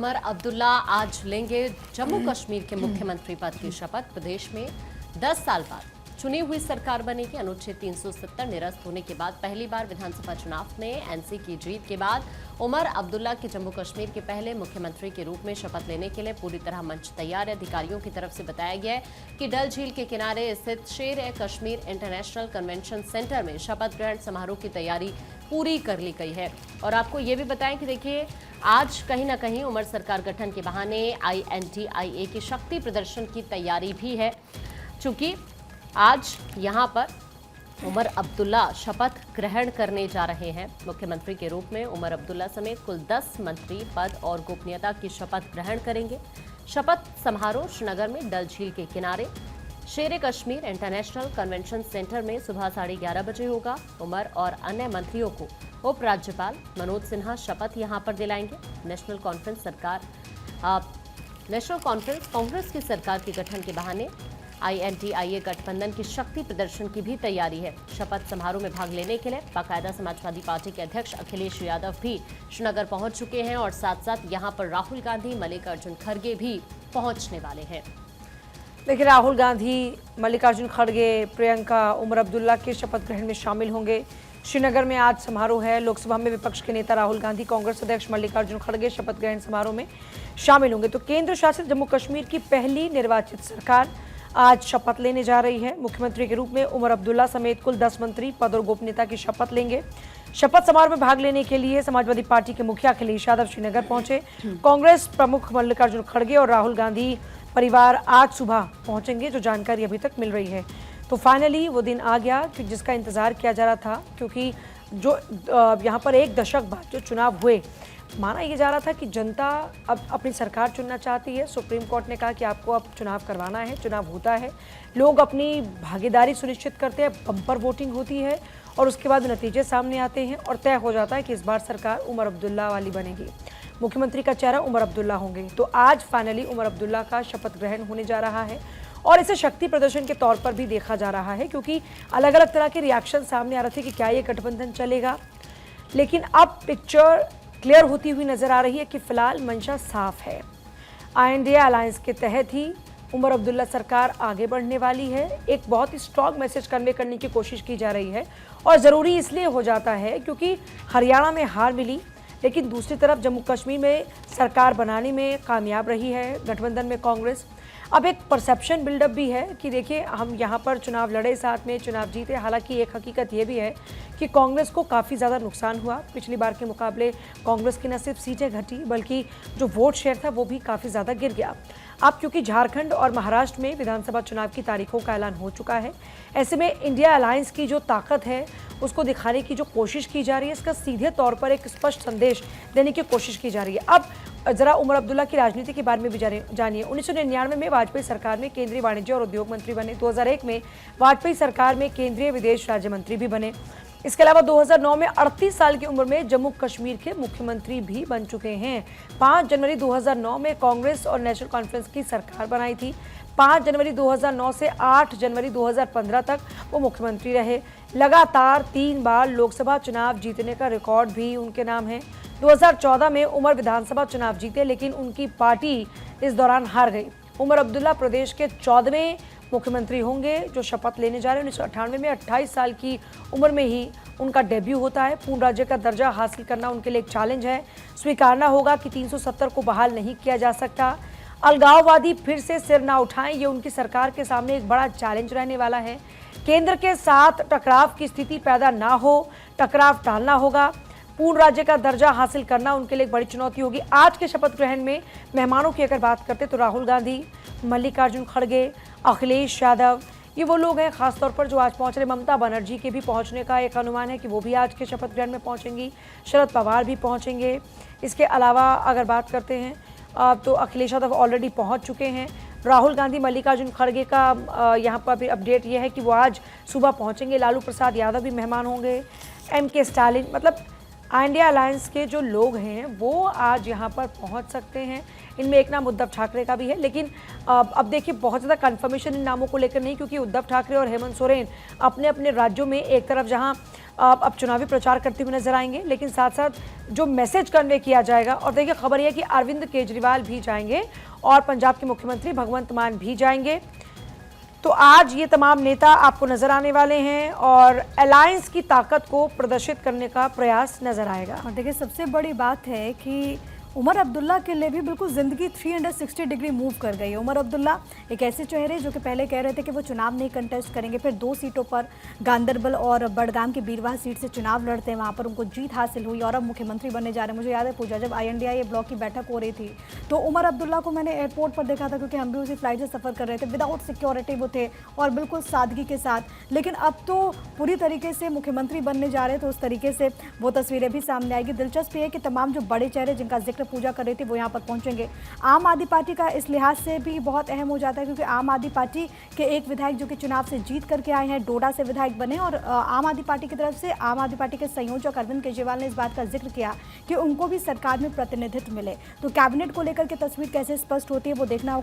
उमर अब्दुल्ला आज लेंगे जम्मू कश्मीर के मुख्यमंत्री पद की शपथ। प्रदेश में 10 साल बाद चुनी हुई सरकार बनेगी। अनुच्छेद 370 निरस्त होने के बाद पहली बार विधानसभा चुनाव में एनसी की जीत के बाद उमर अब्दुल्ला के जम्मू कश्मीर के पहले मुख्यमंत्री के रूप में शपथ लेने के लिए पूरी तरह मंच तैयार है। अधिकारियों की तरफ से बताया गया है कि डल झील के किनारे स्थित शेर-ए-कश्मीर इंटरनेशनल कन्वेंशन सेंटर में शपथ ग्रहण समारोह की तैयारी पूरी कर ली गई है। और आपको ये भी बताएं कि देखिए, आज कहीं ना कहीं उमर सरकार गठन के बहाने INTIA की शक्ति प्रदर्शन की तैयारी भी है, चूंकि आज यहां पर उमर अब्दुल्ला शपथ ग्रहण करने जा रहे हैं। मुख्यमंत्री के रूप में उमर अब्दुल्ला समेत कुल 10 मंत्री पद और गोपनीयता की शपथ ग्रहण करेंगे। शपथ समारोह श्रीनगर में डल झील के किनारे शेर-ए-कश्मीर इंटरनेशनल कन्वेंशन सेंटर में सुबह 11:30 बजे होगा। उमर और अन्य मंत्रियों को उपराज्यपाल मनोज सिन्हा शपथ यहां पर दिलाएंगे। नेशनल कॉन्फ्रेंस कांग्रेस की सरकार के गठन के बहाने INTIA गठबंधन की शक्ति प्रदर्शन की भी तैयारी है। शपथ समारोह में भाग लेने के लिए बाकायदा समाजवादी पार्टी के अध्यक्ष अखिलेश यादव भी श्रीनगर पहुंच चुके हैं और साथ साथ यहां पर राहुल गांधी, मल्लिकार्जुन खड़गे भी पहुंचने वाले हैं। देखिए, राहुल गांधी, मल्लिकार्जुन खड़गे, प्रियंका, उमर अब्दुल्ला के शपथ ग्रहण में शामिल होंगे। श्रीनगर में आज समारोह है। लोकसभा में विपक्ष के नेता राहुल गांधी, कांग्रेस अध्यक्ष मल्लिकार्जुन खड़गे शपथ ग्रहण समारोह में शामिल होंगे। तो केंद्र शासित जम्मू कश्मीर की पहली निर्वाचित सरकार आज शपथ लेने जा रही है। मुख्यमंत्री के रूप में उमर अब्दुल्ला समेत कुल 10 मंत्री पद और गोपनीयता की शपथ लेंगे। शपथ समारोह में भाग लेने के लिए समाजवादी पार्टी के मुखिया अखिलेश यादव श्रीनगर पहुंचे। कांग्रेस प्रमुख मल्लिकार्जुन खड़गे और राहुल गांधी परिवार आज सुबह पहुंचेंगे, जो जानकारी अभी तक मिल रही है। तो फाइनली वो दिन आ गया कि जिसका इंतजार किया जा रहा था, क्योंकि जो यहाँ पर एक दशक बाद जो चुनाव हुए, माना यह जा रहा था कि जनता अब अपनी सरकार चुनना चाहती है। सुप्रीम कोर्ट ने कहा कि आपको अब चुनाव करवाना है, चुनाव होता है, लोग अपनी भागीदारी सुनिश्चित करते हैं, बम्पर वोटिंग होती है और उसके बाद नतीजे सामने आते हैं और तय हो जाता है कि इस बार सरकार उमर अब्दुल्ला वाली बनेगी। मुख्यमंत्री का चेहरा उमर अब्दुल्ला होंगे। तो आज फाइनली उमर अब्दुल्ला का शपथ ग्रहण होने जा रहा है और इसे शक्ति प्रदर्शन के तौर पर भी देखा जा रहा है, क्योंकि अलग अलग तरह के रिएक्शन सामने आ रहे थे कि क्या ये गठबंधन चलेगा। लेकिन अब पिक्चर क्लियर होती हुई नजर आ रही है कि फिलहाल मंशा साफ है। INDA अलायंस के तहत ही उमर अब्दुल्ला सरकार आगे बढ़ने वाली है। एक बहुत ही स्ट्रॉन्ग मैसेज कन्वे करने की कोशिश की जा रही है और ज़रूरी इसलिए हो जाता है क्योंकि हरियाणा में हार मिली, लेकिन दूसरी तरफ जम्मू कश्मीर में सरकार बनाने में कामयाब रही है गठबंधन में कांग्रेस। अब एक परसेप्शन बिल्डअप भी है कि देखिए, हम यहाँ पर चुनाव लड़े, साथ में चुनाव जीते। हालांकि एक हकीकत ये भी है कि कांग्रेस को काफ़ी ज़्यादा नुकसान हुआ। पिछली बार के मुकाबले कांग्रेस की न सिर्फ सीटें घटी, बल्कि जो वोट शेयर था वो भी काफ़ी ज़्यादा गिर गया। अब क्योंकि झारखंड और महाराष्ट्र में विधानसभा चुनाव की तारीखों का ऐलान हो चुका है, ऐसे में इंडिया अलायंस की जो ताकत है उसको दिखाने की जो कोशिश की जा रही है, इसका सीधे तौर पर एक स्पष्ट संदेश देने की कोशिश की जा रही है। अब जरा उमर अब्दुल्ला की राजनीति के बारे में भी जानिए। 1999 में वाजपेयी सरकार में केंद्रीय वाणिज्य और उद्योग मंत्री बने। 2001 में वाजपेयी सरकार में केंद्रीय विदेश राज्य मंत्री भी बने। इसके अलावा 2009 में 38 साल की उम्र में जम्मू कश्मीर के मुख्यमंत्री भी बन चुके हैं। 5 जनवरी 2009 में कांग्रेस और नेशनल कॉन्फ्रेंस की सरकार बनाई थी। 5 जनवरी 2009 से 8 जनवरी 2015 तक वो मुख्यमंत्री रहे। लगातार 3 बार लोकसभा चुनाव जीतने का रिकॉर्ड भी उनके नाम है। 2014 में उमर विधानसभा चुनाव जीते, लेकिन उनकी पार्टी इस दौरान हार गई। उमर अब्दुल्ला प्रदेश के 14वें मुख्यमंत्री होंगे जो शपथ लेने जा रहे हैं। 1998 में 28 साल की उम्र में ही उनका डेब्यू होता है। पूर्ण राज्य का दर्जा हासिल करना उनके लिए एक चैलेंज है। स्वीकारना होगा कि 370 को बहाल नहीं किया जा सकता। अलगाववादी फिर से सिर ना उठाएं, ये उनकी सरकार के सामने एक बड़ा चैलेंज रहने वाला है। केंद्र के साथ टकराव की स्थिति पैदा ना हो, टकराव टालना होगा। पूर्ण राज्य का दर्जा हासिल करना उनके लिए एक बड़ी चुनौती होगी। आज के शपथ ग्रहण में मेहमानों की अगर बात करते तो राहुल गांधी, मल्लिकार्जुन खड़गे, अखिलेश यादव, ये वो लोग हैं खासतौर पर जो आज पहुंच रहे। ममता बनर्जी के भी पहुंचने का एक अनुमान है कि वो भी आज के शपथ ग्रहण में पहुंचेंगी। शरद पवार भी पहुंचेंगे। इसके अलावा अगर बात करते हैं तो अखिलेश यादव ऑलरेडी पहुंच चुके हैं। राहुल गांधी, मल्लिकार्जुन खड़गे का यहाँ पर भी अपडेट ये है कि वो आज सुबह पहुँचेंगे। लालू प्रसाद यादव भी मेहमान होंगे। MK स्टालिन, मतलब इंडिया अलायंस के जो लोग हैं वो आज यहाँ पर पहुँच सकते हैं। इनमें एक नाम उद्धव ठाकरे का भी है, लेकिन अब देखिए बहुत ज़्यादा कंफर्मेशन इन नामों को लेकर नहीं, क्योंकि उद्धव ठाकरे और हेमंत सोरेन अपने अपने राज्यों में एक तरफ जहाँ अब चुनावी प्रचार करते हुए नजर आएंगे, लेकिन साथ साथ जो मैसेज कन्वे किया जाएगा, और देखिए खबर यह है कि अरविंद केजरीवाल भी जाएंगे और पंजाब के मुख्यमंत्री भगवंत मान भी जाएंगे। तो आज ये तमाम नेता आपको नजर आने वाले हैं और अलायंस की ताकत को प्रदर्शित करने का प्रयास नजर आएगा। और देखिए सबसे बड़ी बात है कि उमर अब्दुल्ला के लिए भी बिल्कुल ज़िंदगी 360 डिग्री मूव कर गई है। उमर अब्दुल्ला एक ऐसे चेहरे जो कि पहले कह रहे थे कि वो चुनाव नहीं कंटेस्ट करेंगे, फिर 2 सीटों पर गांदरबल और बडगाम की बीरवाह सीट से चुनाव लड़ते हैं, वहाँ पर उनको जीत हासिल हुई और अब मुख्यमंत्री बनने जा रहे हैं। मुझे याद है पूजा, जब INDIA ब्लॉक की बैठक हो रही थी तो उमर अब्दुल्ला को मैंने एयरपोर्ट पर देखा था, क्योंकि हम भी उसी फ्लाइट से सफ़र कर रहे थे। विदाउट सिक्योरिटी वो थे और बिल्कुल सादगी के साथ। लेकिन अब तो पूरी तरीके से मुख्यमंत्री बनने जा रहे हैं, तो उस तरीके से वो तस्वीरें भी सामने आएगी। दिलचस्प ये है कि तमाम जो बड़े चेहरे जिनका जिक्र पूजा कर रही थी वो यहाँ पर पहुंचेंगे। आम आदमी पार्टी का इस लिहाज से भी बहुत अहम हो जाता है, क्योंकि आम आदमी पार्टी के एक विधायक जो कि चुनाव से जीत करके आए हैं, डोडा से विधायक बने, और आम आदमी पार्टी की तरफ से आम आदमी पार्टी के संयोजक अरविंद केजरीवाल ने इस बात का जिक्र किया कि उनको भी सरकार में प्रतिनिधित्व मिले। तो कैबिनेट को लेकर के तस्वीर कैसे स्पष्ट होती है वो देखना होगा।